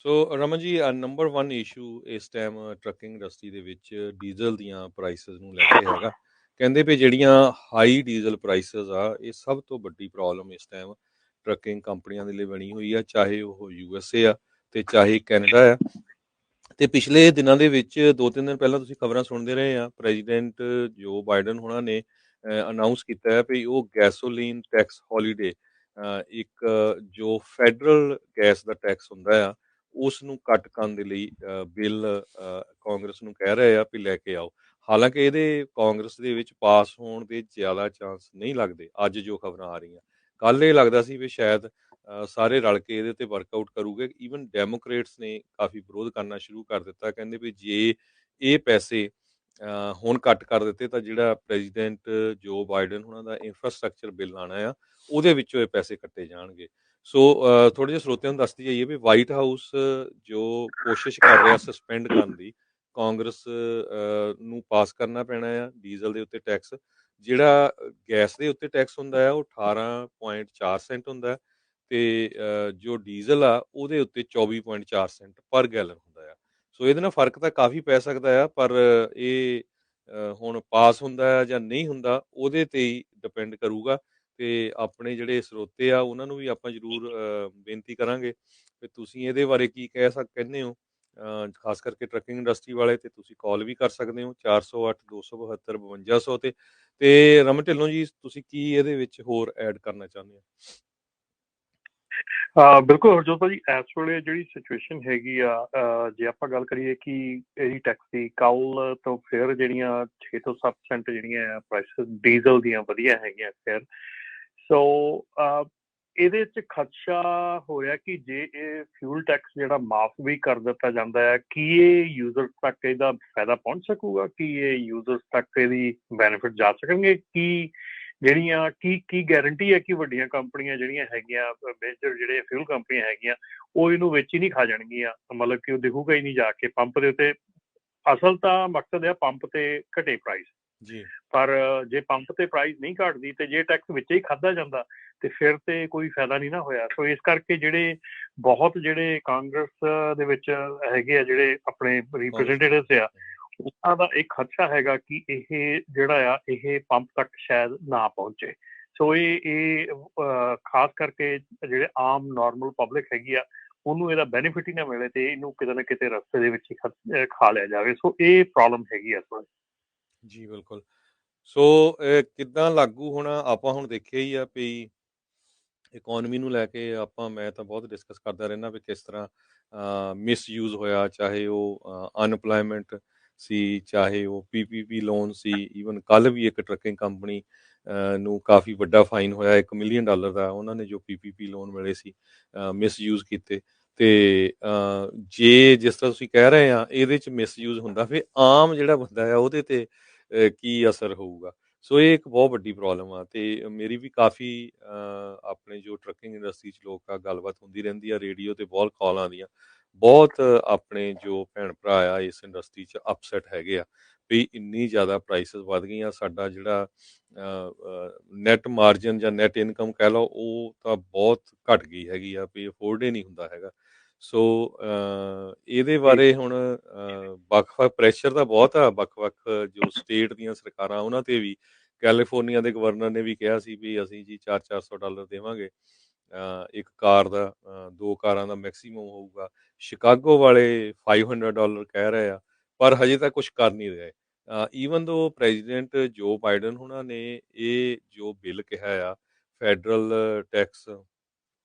ਸੋ Raman ji, number 1 issue ਇਸ time trucking industry ਦੇ ਵਿੱਚ ਡੀਜ਼ਲ ਦੀਆਂ ਪ੍ਰਾਈਸਿਸ ਨੂੰ ਲੈ ਕੇ ਹੈਗਾ। ਕਹਿੰਦੇ ਵੀ ਜਿਹੜੀਆਂ ਹਾਈ ਡੀਜ਼ਲ ਪ੍ਰਾਈਸਿਸ ਆ, ਇਹ ਸਭ ਤੋਂ ਵੱਡੀ ਪ੍ਰੋਬਲਮ ਇਸ ਟਾਈਮ ਟਰੱਕਿੰਗ ਕੰਪਨੀਆਂ ਦੇ ਲਈ ਬਣੀ ਹੋਈ ਆ, ਚਾਹੇ ਉਹ USA ਆ ਤੇ ਚਾਹੇ ਕੈਨੇਡਾ ਆ। ਤੇ ਪਿਛਲੇ ਦਿਨਾਂ ਦੇ ਵਿੱਚ 2-3 ਦਿਨ ਪਹਿਲਾਂ ਤੁਸੀਂ ਖਬਰਾਂ ਸੁਣਦੇ ਰਹੇ ਆ, ਪ੍ਰੈਜ਼ੀਡੈਂਟ ਜੋ ਬਾਈਡਨ ਹੋਣਾ ਨੇ ਅਨਾਊਂਸ ਕੀਤਾ ਹੈ ਵੀ ਉਹ ਗੈਸੋਲੀਨ ਟੈਕਸ ਹੌਲੀਡੇ, ਇੱਕ ਜੋ ਫੈਡਰਲ ਗੈਸ ਦਾ ਟੈਕਸ ਹੁੰਦਾ ਆ, ਉਸ ਨੂੰ ਕੱਟ ਕਰਨ ਦੇ ਲਈ ਬਿੱਲ ਕਾਂਗਰਸ ਨੂੰ ਕਹਿ ਰਹੇ ਆ ਵੀ ਲੈ ਕੇ ਆਓ। ਹਾਲਾਂਕਿ ਇਹਦੇ ਕਾਂਗਰਸ ਦੇ ਵਿੱਚ ਪਾਸ ਹੋਣ ਦੇ ਜ਼ਿਆਦਾ ਚਾਂਸ ਨਹੀਂ ਲੱਗਦੇ, ਅੱਜ ਜੋ ਖਬਰਾਂ ਆ ਰਹੀਆਂ। ਕੱਲ ਇਹ ਲੱਗਦਾ ਸੀ ਵੀ ਸ਼ਾਇਦ ਸਾਰੇ ਰਲ ਕੇ ਇਹਦੇ ਤੇ ਵਰਕਆਊਟ ਕਰੂਗੇ। ਈਵਨ ਡੈਮੋਕ੍ਰੇਟਸ ਨੇ ਕਾਫੀ ਵਿਰੋਧ ਕਰਨਾ ਸ਼ੁਰੂ ਕਰ ਦਿੱਤਾ, ਕਹਿੰਦੇ ਵੀ ਜੇ ਇਹ ਪੈਸੇ ਹੁਣ ਕੱਟ ਕਰ ਦਿੱਤੇ ਤਾਂ ਜਿਹੜਾ ਪ੍ਰੈਜ਼ੀਡੈਂਟ ਜੋ ਬਾਈਡਨ ਉਹਨਾਂ ਦਾ ਇੰਫਰਾਸਟ੍ਰਕਚਰ ਬਿੱਲ ਆਉਣਾ ਆ, ਉਹਦੇ ਵਿੱਚੋਂ ਇਹ ਪੈਸੇ ਕੱਟੇ ਜਾਣਗੇ। ਸੋ ਥੋੜ੍ਹੇ ਜਿਹੇ ਸਰੋਤਿਆਂ ਨੂੰ ਦੱਸਦੀ ਜਾਈਏ ਵੀ ਵਾਈਟ ਹਾਊਸ ਜੋ ਕੋਸ਼ਿਸ਼ ਕਰ ਰਿਹਾ ਸਸਪੈਂਡ ਕਰਨ ਦੀ, ਕਾਂਗਰਸ ਨੂੰ ਪਾਸ ਕਰਨਾ ਪੈਣਾ ਆ ਡੀਜ਼ਲ ਦੇ ਉੱਤੇ ਟੈਕਸ। ਜਿਹੜਾ ਗੈਸ ਦੇ ਉੱਤੇ ਟੈਕਸ ਹੁੰਦਾ ਆ ਉਹ 18.4 ਸੈਂਟ ਹੁੰਦਾ, ਤੇ ਜੋ ਡੀਜ਼ਲ ਆ ਉਹਦੇ ਉੱਤੇ 24.4 ਸੈਂਟ ਪਰ ਗੈਲਨ ਹੁੰਦਾ ਆ। ਸੋ ਇਹਦੇ ਨਾਲ ਫਰਕ ਤਾਂ ਕਾਫੀ ਪੈ ਸਕਦਾ ਆ, ਪਰ ਇਹ ਹੁਣ ਪਾਸ ਹੁੰਦਾ ਆ ਜਾਂ ਨਹੀਂ ਹੁੰਦਾ ਉਹਦੇ ਤੇ ਹੀ ਡਿਪੈਂਡ ਕਰੂਗਾ। ਤੇ ਆਪਣੇ ਜਿਹੜੇ ਸਰੋਤੇ ਆ ਉਹਨਾਂ ਨੂੰ ਵੀ ਆਪਾਂ ਜ਼ਰੂਰ ਬੇਨਤੀ ਕਰਾਂਗੇ ਵੀ ਤੁਸੀਂ ਇਹਦੇ ਬਾਰੇ ਕੀ ਕਹਿੰਦੇ ਹੋ, ਖਾਸ ਕਰਕੇ ਟਰੱਕਿੰਗ ਇੰਡਸਟਰੀ ਵਾਲੇ। ਤੇ ਤੁਸੀਂ ਕਾਲ ਵੀ ਕਰ ਸਕਦੇ ਹੋ 408-272-5200 ਤੇ ਰਮਨ ਢਿੱਲੋਂ ਜੀ, ਤੁਸੀਂ ਕੀ ਇਹਦੇ ਵਿੱਚ ਹੋਰ ਐਡ ਕਰਨਾ ਚਾਹੁੰਦੇ ਹੋ? ਬਿਲਕੁਲ ਹਰਜੋਤ ਭਾਜੀ, ਇਸ ਵੇਲੇ ਜਿਹੜੀ ਸਿਚੁਏਸ਼ਨ ਹੈਗੀ ਆ, ਜੇ ਆਪਾਂ ਗੱਲ ਕਰੀਏ ਕਿ ਇਹਦੀ ਟੈਕਸ ਦੀ, ਕੱਲ ਤੋਂ ਫਿਰ ਜਿਹੜੀਆਂ 6 ਤੋਂ 7 ਸੈਂਟ ਜਿਹੜੀਆਂ ਪ੍ਰਾਈਸਿਸ ਡੀਜ਼ਲ ਦੀਆਂ ਵਧੀਆ ਹੈਗੀਆਂ ਫਿਰ। ਸੋ ਇਹਦੇ 'ਚ ਖਦਸ਼ਾ ਹੋ ਰਿਹਾ ਕਿ ਜੇ ਇਹ ਫਿਊਲ ਟੈਕਸ ਜਿਹੜਾ ਮਾਫ ਵੀ ਕਰ ਦਿੱਤਾ ਜਾਂਦਾ ਹੈ, ਕੀ ਇਹ ਯੂਜ਼ਰ ਤੱਕ ਇਹਦਾ ਫਾਇਦਾ ਪਹੁੰਚ ਸਕੂਗਾ? ਕੀ ਇਹ ਯੂਜ਼ਰ ਤੱਕ ਇਹਦੀ ਬੈਨੀਫਿਟ ਜਾ ਸਕਣਗੇ? ਕੀ ਜਿਹੜੀਆਂ ਕੀ ਗਾਰੰਟੀ ਹੈ ਕਿ ਵੱਡੀਆਂ ਕੰਪਨੀਆਂ ਜਿਹੜੀਆਂ ਹੈਗੀਆਂ, ਮੇਜਰ ਜਿਹੜੇ ਫਿਊਲ ਕੰਪਨੀਆਂ ਹੈਗੀਆਂ, ਉਹ ਇਹਨੂੰ ਵਿੱਚ ਹੀ ਨਹੀਂ ਖਾ ਜਾਣਗੀਆਂ? ਮਤਲਬ ਕਿ ਉਹ ਦਿਖੂਗਾ ਹੀ ਨਹੀਂ ਜਾ ਕੇ ਪੰਪ ਦੇ ਉੱਤੇ। ਅਸਲ ਤਾਂ ਮਕਸਦ ਹੈ ਪੰਪ ਤੇ ਘਟੇ ਪ੍ਰਾਈਸ ਜੀ, ਪਰ ਜੇ ਪੰਪ ਤੇ ਪ੍ਰਾਈਸ ਨਹੀਂ ਘਟਦੀ ਤੇ ਜੇ ਟੈਕਸ ਵਿੱਚ ਹੀ ਖਾਧਾ ਜਾਂਦਾ ਤੇ ਫਿਰ ਤੇ ਕੋਈ ਫਾਇਦਾ ਨਹੀਂ ਨਾ ਹੋਇਆ। ਸੋ ਇਸ ਕਰਕੇ ਜਿਹੜੇ ਕਾਂਗਰਸ ਦੇ ਵਿੱਚ ਹੈਗੇ ਆ, ਜਿਹੜੇ ਆਪਣੇ ਰਿਪਰੈਜ਼ੈਂਟੇਟਿਵਸ ਆ, ਉਹਨਾਂ ਦਾ ਇੱਕ ਖਦਸ਼ਾ ਹੈਗਾ ਕਿ ਇਹ ਜਿਹੜਾ ਆ ਇਹ ਪੰਪ ਤੱਕ ਸ਼ਾਇਦ ਨਾ ਪਹੁੰਚੇ। ਸੋ ਇਹ ਖਾਸ ਕਰਕੇ ਜਿਹੜੇ ਆਮ ਨਾਰਮਲ ਪਬਲਿਕ ਹੈਗੀ ਆ, ਉਹਨੂੰ ਇਹਦਾ ਬੈਨੀਫਿਟ ਹੀ ਨਾ ਮਿਲੇ ਤੇ ਇਹਨੂੰ ਕਿਤੇ ਨਾ ਕਿਤੇ ਰਸਤੇ ਦੇ ਵਿੱਚ ਹੀ ਖਾ ਲਿਆ ਜਾਵੇ। ਸੋ ਇਹ ਪ੍ਰੋਬਲਮ ਹੈਗੀ ਆ ਇਸ ਵਾਰ। ਜੀ ਬਿਲਕੁਲ। ਸੋ ਕਿੱਦਾਂ ਲਾਗੂ ਹੋਣਾ, ਆਪਾਂ ਹੁਣ ਦੇਖਿਆ ਹੀ ਆ ਵੀ ਇਕੋਨਮੀ ਨੂੰ ਲੈ ਕੇ ਮੈਂ ਤਾਂ ਬਹੁਤ ਡਿਸਕਸ ਕਰਦਾ ਰਹਿੰਦਾ ਵੀ ਕਿਸ ਤਰ੍ਹਾਂ ਮਿਸਯੂਜ਼ ਹੋਇਆ, ਚਾਹੇ ਉਹ ਅਨਪਲਾਇਮੈਂਟ ਸੀ, ਚਾਹੇ ਉਹ PPP ਲੋਨ ਸੀ। ਈਵਨ ਕੱਲ੍ਹ ਵੀ ਇੱਕ ਟਰੱਕਿੰਗ ਕੰਪਨੀ ਨੂੰ ਕਾਫੀ ਵੱਡਾ ਫਾਈਨ ਹੋਇਆ, $1 ਮਿਲੀਅਨ ਦਾ। ਉਹਨਾਂ ਨੇ ਜੋ PPP ਲੋਨ ਮਿਲੇ ਸੀ ਮਿਸਯੂਜ਼ ਕੀਤੇ। ਤੇ ਜੇ ਜਿਸ ਤਰ੍ਹਾਂ ਤੁਸੀਂ ਕਹਿ ਰਹੇ ਆ ਇਹਦੇ 'ਚ ਮਿਸਯੂਜ਼ ਹੁੰਦਾ, ਫਿਰ ਆਮ ਜਿਹੜਾ ਬੰਦਾ ਆ ਉਹਦੇ ਤੇ ਕੀ ਅਸਰ ਹੋਊਗਾ? ਸੋ ਇਹ ਇੱਕ ਬਹੁਤ ਵੱਡੀ ਪ੍ਰੋਬਲਮ ਆ। ਤੇ ਮੇਰੀ ਵੀ ਕਾਫੀ ਆਪਣੇ ਜੋ ਟਰੱਕਿੰਗ ਇੰਡਸਟਰੀ 'ਚ ਲੋਕ ਆ ਗੱਲਬਾਤ ਹੁੰਦੀ ਰਹਿੰਦੀ ਆ, ਰੇਡੀਓ ਤੇ ਬਹੁਤ ਕਾਲ ਆਉਂਦੀਆਂ। ਬਹੁਤ ਆਪਣੇ ਜੋ ਭੈਣ ਭਰਾ ਆ ਇਸ ਇੰਡਸਟਰੀ 'ਚ ਅਪਸੈਟ ਹੈਗੇ ਆ ਵੀ ਇੰਨੀ ਜ਼ਿਆਦਾ ਪ੍ਰਾਈਸਿਸ ਵੱਧ ਗਈਆਂ, ਸਾਡਾ ਜਿਹੜਾ ਨੈਟ ਮਾਰਜਨ ਜਾਂ ਨੈਟ ਇਨਕਮ ਕਹਿ ਲਓ, ਉਹ ਤਾਂ ਬਹੁਤ ਘਟ ਗਈ ਹੈਗੀ ਆ ਵੀ ਅਫੋਰਡ ਹੀ ਨਹੀਂ ਹੁੰਦਾ ਹੈਗਾ। ਸੋ ਇਹਦੇ ਬਾਰੇ ਹੁਣ ਵੱਖ-ਵੱਖ ਪ੍ਰੈਸ਼ਰ ਤਾਂ ਬਹੁਤ ਆ, ਵੱਖ-ਵੱਖ ਜੋ ਸਟੇਟ ਦੀਆਂ ਸਰਕਾਰਾਂ ਉਹਨਾਂ ਤੇ ਵੀ। ਕੈਲੀਫੋਰਨੀਆ ਦੇ ਗਵਰਨਰ ਨੇ ਵੀ ਕਿਹਾ ਸੀ ਵੀ ਅਸੀਂ ਜੀ $400 ਦੇਵਾਂਗੇ ਇੱਕ ਕਾਰ ਦਾ, 2 ਕਾਰਾਂ ਦਾ ਮੈਕਸੀਮਮ ਹੋਊਗਾ। ਸ਼ਿਕਾਗੋ ਵਾਲੇ $500 ਕਹਿ ਰਹੇ ਆ, ਪਰ ਹਜੇ ਤੱਕ ਕੁਝ ਕਰ ਨਹੀਂ ਰਹੇ। ਈਵਨ ਦੋ ਪ੍ਰੈਜ਼ੀਡੈਂਟ ਜੋ ਬਾਈਡਨ ਉਹਨਾਂ ਨੇ ਇਹ ਜੋ ਬਿੱਲ ਕਿਹਾ ਆ ਫੈਡਰਲ ਟੈਕਸ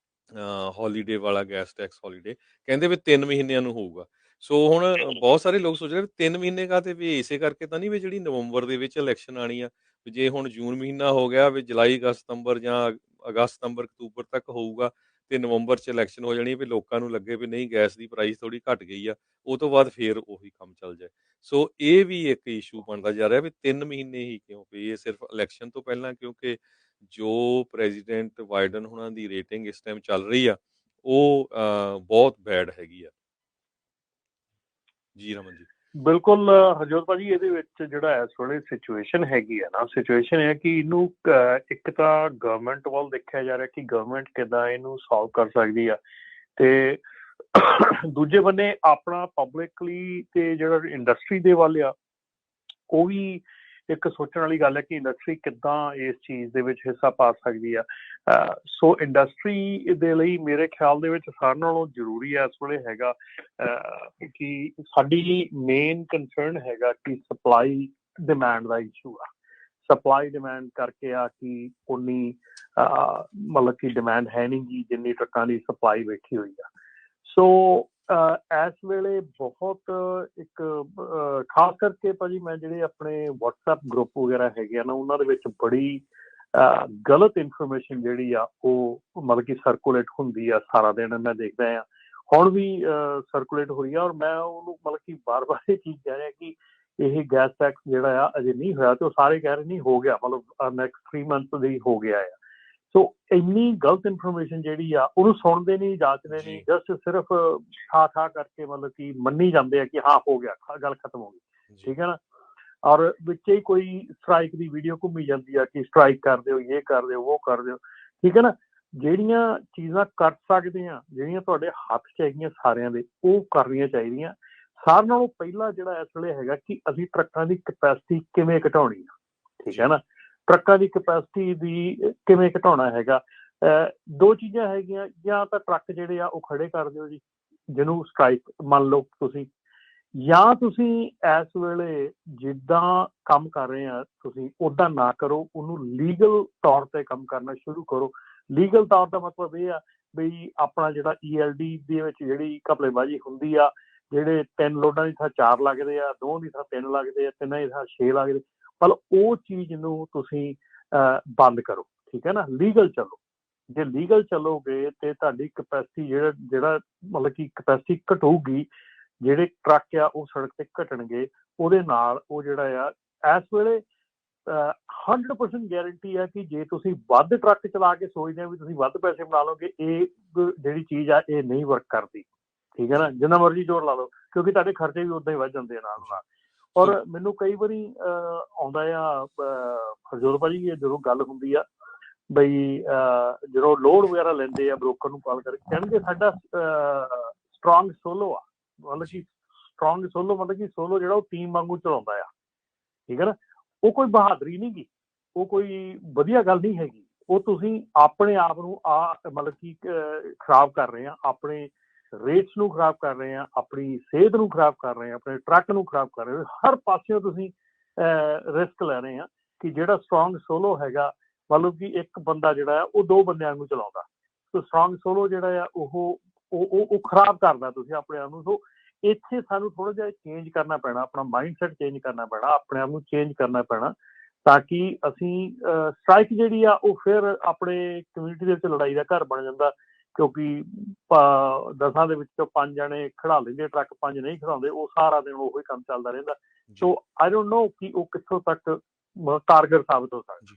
ਹੌਲੀਡੇ ਵਾਲਾ, ਗੈਸ ਟੈਕਸ ਹੌਲੀਡੇ, ਕਹਿੰਦੇ ਵੀ 3 ਮਹੀਨਿਆਂ ਨੂੰ ਹੋਊਗਾ। ਸੋ ਹੁਣ ਬਹੁਤ ਸਾਰੇ ਲੋਕ ਸੋਚ ਰਹੇ ਵੀ 3 ਮਹੀਨੇ ਕਾਹਤੇ, ਵੀ ਇਸੇ ਕਰਕੇ ਤਾਂ ਨਹੀਂ ਵੀ ਜਿਹੜੀ ਨਵੰਬਰ ਦੇ ਵਿੱਚ ਇਲੈਕਸ਼ਨ ਆਣੀ ਆ, ਵੀ ਜੇ ਹੁਣ ਜੂਨ ਮਹੀਨਾ ਹੋ ਗਿਆ ਵੀ ਜੁਲਾਈ, ਅਗਸਤ, ਸਤੰਬਰ ਜਾਂ ਅਗਸਤ, ਸਤੰਬਰ, ਅਕਤੂਬਰ ਤੱਕ ਹੋਊਗਾ ਤੇ ਨਵੰਬਰ 'ਚ ਇਲੈਕਸ਼ਨ ਹੋ ਜਾਣੀ, ਵੀ ਲੋਕਾਂ ਨੂੰ ਲੱਗੇ ਵੀ ਨਹੀਂ ਗੈਸ ਦੀ ਪ੍ਰਾਈਸ ਥੋੜੀ ਘਟ ਗਈ ਆ, ਉਹ ਤੋਂ ਬਾਅਦ ਫੇਰ ਉਹੀ ਕੰਮ ਚੱਲ ਜਾਏ। ਸੋ ਇਹ ਵੀ ਇੱਕ ਇਸ਼ੂ ਬਣਦਾ ਜਾ ਰਿਹਾ ਵੀ 3 ਮਹੀਨੇ ਹੀ ਕਿਉਂ, ਵੀ ਇਹ ਸਿਰਫ ਇਲੈਕਸ਼ਨ ਤੋਂ ਪਹਿਲਾਂ, ਕਿਉਂਕਿ ਜੋ ਪ੍ਰੈਜ਼ੀਡੈਂਟ ਬਾਈਡਨ ਹੁਣਾਂ ਦੀ ਰੇਟਿੰਗ ਇਸ ਟਾਈਮ ਚੱਲ ਰਹੀ ਆ ਉਹ ਬਹੁਤ ਬੈਡ ਹੈਗੀ ਆ। ਜੀ ਰਮਨ ਜੀ। ਬਿਲਕੁਲ ਹਰਜੋਤ ਭਾਜੀ, ਇਹਦੇ ਵਿੱਚ ਜਿਹੜਾ ਇਸ ਵੇਲੇ ਸਿਚੁਏਸ਼ਨ ਹੈਗੀ ਆ ਨਾ, ਸਿਚੁਏਸ਼ਨ ਹੈ ਕਿ ਇਹਨੂੰ ਇੱਕ ਤਾਂ ਗਵਰਨਮੈਂਟ ਵੱਲ ਦੇਖਿਆ ਜਾ ਰਿਹਾ ਕਿ ਗਵਰਨਮੈਂਟ ਕਿੱਦਾਂ ਇਹਨੂੰ ਸੋਲਵ ਕਰ ਸਕਦੀ ਆ। ਤੇ ਦੂਜੇ ਬੰਨੇ ਆਪਣਾ ਪਬਲਿਕਲੀ ਤੇ ਜਿਹੜਾ ਇੰਡਸਟਰੀ ਦੇ ਵੱਲ ਆ ਉਹ ਵੀ ਇੱਕ ਸੋਚਣ ਵਾਲੀ ਗੱਲ ਹੈ ਕਿ ਇੰਡਸਟਰੀ ਕਿੱਦਾਂ ਇਸ ਚੀਜ਼ ਦੇ ਵਿੱਚ ਹਿੱਸਾ ਪਾ ਸਕਦੀ ਆ। ਸੋ ਇੰਡਸਟਰੀ ਦੇ ਲਈ ਮੇਰੇ ਖਿਆਲ ਦੇ ਵਿੱਚ ਸਾਰਿਆਂ ਨਾਲੋਂ ਜ਼ਰੂਰੀ ਹੈ ਇਸ ਵੇਲੇ ਹੈਗਾ ਕਿ ਸਾਡੀ ਮੇਨ ਕੰਸਰਨ ਹੈਗਾ ਕਿ ਸਪਲਾਈ ਡਿਮਾਂਡ ਦਾ ਇਸ਼ੂ ਆ। ਸਪਲਾਈ ਡਿਮਾਂਡ ਕਰਕੇ ਆ ਕਿ ਉਨੀ ਮਤਲਬ ਕਿ ਡਿਮਾਂਡ ਹੈ ਨਹੀਂ ਗੀ ਜਿੰਨੀ ਟਰੱਕਾਂ ਦੀ ਸਪਲਾਈ ਬੈਠੀ ਹੋਈ ਆ। ਸੋ ਇਸ ਵੇਲੇ ਬਹੁਤ ਇੱਕ ਖਾਸ ਕਰਕੇ ਭਾਜੀ ਮੈਂ ਜਿਹੜੇ ਆਪਣੇ ਵਟਸਐਪ ਗਰੁੱਪ ਵਗੈਰਾ ਹੈਗੇ ਆ ਨਾ ਉਹਨਾਂ ਦੇ ਵਿੱਚ ਬੜੀ ਗਲਤ ਇਨਫੋਰਮੇਸ਼ਨ ਜਿਹੜੀ ਆ ਉਹ ਮਤਲਬ ਕਿ ਸਰਕੂਲੇਟ ਹੁੰਦੀ ਆ ਸਾਰਾ ਦਿਨ। ਮੈਂ ਦੇਖਦਾ ਆ ਹੁਣ ਵੀ ਸਰਕੂਲੇਟ ਹੋ ਰਹੀ ਆ ਔਰ ਮੈਂ ਉਹਨੂੰ ਮਤਲਬ ਕਿ ਬਾਰ-ਬਾਰ ਇਹ ਚੀਜ਼ ਕਹਿ ਰਿਹਾ ਕਿ ਇਹ ਗੈਸ ਟੈਕਸ ਜਿਹੜਾ ਆ ਅਜੇ ਨਹੀਂ ਹੋਇਆ ਤੇ ਉਹ ਸਾਰੇ ਕਹਿ ਰਹੇ ਨਹੀਂ ਹੋ ਗਿਆ, ਮਤਲਬ ਨੈਕਸਟ 3 ਮੰਥ ਦੇ ਹੋ ਗਿਆ ਆ। ਸੋ ਇੰਨੀ ਗਲਤ ਇਨਫੋਰਮੇਸ਼ਨ ਜਿਹੜੀ ਆ ਉਹਨੂੰ ਸੁਣਦੇ ਨਹੀਂ, ਜਾਂਚਦੇ ਨਹੀਂ, ਜਸਟ ਸਿਰਫ ਠਾ ਕਰਕੇ ਮਤਲਬ ਕਿ ਮੰਨੀ ਜਾਂਦੇ ਆ ਕਿ ਹਾਂ ਹੋ ਗਿਆ, ਗੱਲ ਖਤਮ ਹੋ ਗਈ, ਠੀਕ ਹੈ ਨਾ। ਔਰ ਵਿੱਚ ਹੀ ਕੋਈ ਸਟਰਾਈਕ ਦੀ ਵੀਡੀਓ ਘੁੰਮੀ ਜਾਂਦੀ ਆ ਕਿ ਸਟਰਾਈਕ ਕਰ ਦਿਓ, ਇਹ ਕਰ ਦਿਓ, ਉਹ ਕਰ ਦਿਓ, ਠੀਕ ਹੈ ਨਾ। ਜਿਹੜੀਆਂ ਚੀਜ਼ਾਂ ਕਰ ਸਕਦੇ ਆ, ਜਿਹੜੀਆਂ ਤੁਹਾਡੇ ਹੱਥ 'ਚ ਹੈਗੀਆਂ ਸਾਰਿਆਂ ਦੇ, ਉਹ ਕਰਨੀਆਂ ਚਾਹੀਦੀਆਂ। ਸਾਰਿਆਂ ਨਾਲੋਂ ਪਹਿਲਾਂ ਜਿਹੜਾ ਇਸ ਵੇਲੇ ਹੈਗਾ ਕਿ ਅਸੀਂ ਟਰੱਕਾਂ ਦੀ ਕਪੈਸਿਟੀ ਕਿਵੇਂ ਘਟਾਉਣੀ ਆ, ਠੀਕ ਹੈ ਨਾ। ਟਰੱਕਾਂ ਦੀ ਕਪੈਸਿਟੀ ਦੀ ਕਿਵੇਂ ਘਟਾਉਣਾ ਹੈਗਾ, ਦੋ ਚੀਜ਼ਾਂ ਹੈਗੀਆਂ। ਜਾਂ ਤਾਂ ਟਰੱਕ ਜਿਹੜੇ ਆ ਉਹ ਖੜੇ ਕਰ ਦਿਓ ਜੀ, ਜਿਹਨੂੰ ਸਟਰਾਈਕ ਮੰਨ ਲਓ ਤੁਸੀਂ, ਜਾਂ ਤੁਸੀਂ ਇਸ ਵੇਲੇ ਜਿੱਦਾਂ ਕੰਮ ਕਰ ਰਹੇ ਆ ਤੁਸੀਂ ਉੱਦਾਂ ਨਾ ਕਰੋ, ਉਹਨੂੰ ਲੀਗਲ ਤੌਰ 'ਤੇ ਕੰਮ ਕਰਨਾ ਸ਼ੁਰੂ ਕਰੋ। ਲੀਗਲ ਤੌਰ ਦਾ ਮਤਲਬ ਇਹ ਆ ਬਈ ਆਪਣਾ ਜਿਹੜਾ ELD ਦੇ ਵਿੱਚ ਜਿਹੜੀ ਘਪਲੇਬਾਜ਼ੀ ਹੁੰਦੀ ਆ, ਜਿਹੜੇ 3 ਲੋਡਾਂ ਦੀ ਥਾਂ 4 ਲੱਗਦੇ ਆ, 2 ਦੀ ਥਾਂ 3 ਲੱਗਦੇ ਆ, 3 ਦੀ ਥਾਂ 6 ਲੱਗਦੇ, ਮਤਲਬ ਉਹ ਚੀਜ਼ ਨੂੰ ਤੁਸੀਂ ਬੰਦ ਕਰੋ, ਠੀਕ ਹੈ ਨਾ। ਲੀਗਲ ਚੱਲੋ, ਜੇ ਲੀਗਲ ਚੱਲੋਗੇ ਤੇ ਤੁਹਾਡੀ ਕਪੈਸਿਟੀ ਜਿਹੜਾ ਮਤਲਬ ਕਿ ਕਪੈਸਿਟੀ ਘਟੂਗੀ, ਜਿਹੜੇ ਟਰੱਕ ਆ ਉਹ ਸੜਕ ਤੇ ਘਟਣਗੇ, ਉਹਦੇ ਨਾਲ ਉਹ ਜਿਹੜਾ ਆ ਇਸ ਵੇਲੇ 100% ਗਾਰੰਟੀ ਆ ਕਿ ਜੇ ਤੁਸੀਂ ਵੱਧ ਟਰੱਕ ਚਲਾ ਕੇ ਸੋਚਦੇ ਆ ਵੀ ਤੁਸੀਂ ਵੱਧ ਪੈਸੇ ਬਣਾ ਲਓਗੇ, ਇਹ ਜਿਹੜੀ ਚੀਜ਼ ਆ ਇਹ ਨਹੀਂ ਵਰਕ ਕਰਦੀ, ਠੀਕ ਹੈ ਨਾ। ਜਿੰਨਾ ਮਰਜ਼ੀ ਜ਼ੋਰ ਲਾ ਲਓ, ਕਿਉਂਕਿ ਤੁਹਾਡੇ ਖਰਚੇ ਵੀ ਉੱਦਾਂ ਹੀ ਵੱਧ ਜਾਂਦੇ ਆ ਨਾਲ ਨਾਲ। ਔਰ ਮੈਨੂੰ ਕਈ ਵਾਰੀ ਆਉਂਦਾ ਆ ਹਰਜੋਤ ਭਾਜੀ, ਜਦੋਂ ਗੱਲ ਹੁੰਦੀ ਆ ਬਈ ਜਦੋਂ ਲੋਡ ਵਗੈਰਾ ਲੈਂਦੇ ਆ, ਬ੍ਰੋਕਰ ਨੂੰ ਕਾਲ ਕਰਕੇ ਕਹਿਣਗੇ ਸਾਡਾ ਸਟਰੋਂਗ ਸੋਲੋ ਆ, ਮਤਲਬ ਕਿ ਸਟਰੋਂਗ ਸੋਲੋ ਮਤਲਬ ਕਿ ਸੋਲੋ ਜਿਹੜਾ ਉਹ ਟੀਮ ਵਾਂਗੂ ਚਲਾਉਂਦਾ ਆ, ਠੀਕ ਹੈ ਨਾ। ਉਹ ਕੋਈ ਬਹਾਦਰੀ ਨਹੀਂ ਗੀ, ਉਹ ਕੋਈ ਵਧੀਆ ਗੱਲ ਨਹੀਂ ਹੈਗੀ। ਉਹ ਤੁਸੀਂ ਆਪਣੇ ਆਪ ਨੂੰ ਮਤਲਬ ਕਿ ਖਰਾਬ ਕਰ ਰਹੇ ਆ, ਆਪਣੇ ਰੇਟਸ ਨੂੰ ਖਰਾਬ ਕਰ ਰਹੇ ਆ, ਆਪਣੀ ਸਿਹਤ ਨੂੰ ਖਰਾਬ ਕਰ ਰਹੇ ਆ, ਆਪਣੇ ਟਰੱਕ ਨੂੰ ਖਰਾਬ ਕਰ ਰਹੇ ਹੋ। ਹਰ ਪਾਸਿਓਂ ਤੁਸੀਂ ਰਿਸਕ ਲੈ ਰਹੇ ਆ ਕਿ ਜਿਹੜਾ ਸਟਰੋਂਗ ਸੋਲੋ ਹੈਗਾ, ਮਤਲਬ ਕਿ ਇੱਕ ਬੰਦਾ ਜਿਹੜਾ ਆ ਉਹ 2 ਬੰਦਿਆਂ ਨੂੰ ਚਲਾਉਂਦਾ। ਸੋ ਸਟਰੋਂਗ ਸੋਲੋ ਜਿਹੜਾ ਆ ਉਹ ਖਰਾਬ ਕਰਦਾ ਤੁਸੀਂ ਆਪਣੇ ਆਪ ਨੂੰ। ਸੋ ਇੱਥੇ ਸਾਨੂੰ ਥੋੜ੍ਹਾ ਜਿਹਾ ਚੇਂਜ ਕਰਨਾ ਪੈਣਾ, ਆਪਣਾ ਮਾਈਂਡ ਸੈਟ ਚੇਂਜ ਕਰਨਾ ਪੈਣਾ, ਆਪਣੇ ਆਪ ਨੂੰ ਚੇਂਜ ਕਰਨਾ ਪੈਣਾ, ਤਾਂ ਕਿ ਅਸੀਂ ਸਟਰਾਈਕ ਜਿਹੜੀ ਆ ਉਹ ਫਿਰ ਆਪਣੇ ਕਮਿਊਨਿਟੀ ਦੇ ਵਿੱਚ ਲੜਾਈ ਦਾ ਘਰ ਬਣ ਜਾਂਦਾ। ਕਿਉਂਕਿ 10 ਦੇ ਵਿੱਚੋਂ 5 ਜਣੇ ਖੜਾ ਲੈਂਦੇ ਟਰੱਕ, 5 ਨਹੀਂ ਖੜਾਉਂਦੇ, ਉਹ ਸਾਰਾ ਦਿਨ ਉਹੀ ਕੰਮ ਚੱਲਦਾ ਰਹਿੰਦਾ। ਸੋ ਆਈ ਡੋਂਟ ਨੋ ਕਿ ਉਹ ਕਿੱਥੋਂ ਤੱਕ ਕਾਰਗਰ ਸਾਬਤ ਹੋ ਸਕਦਾ।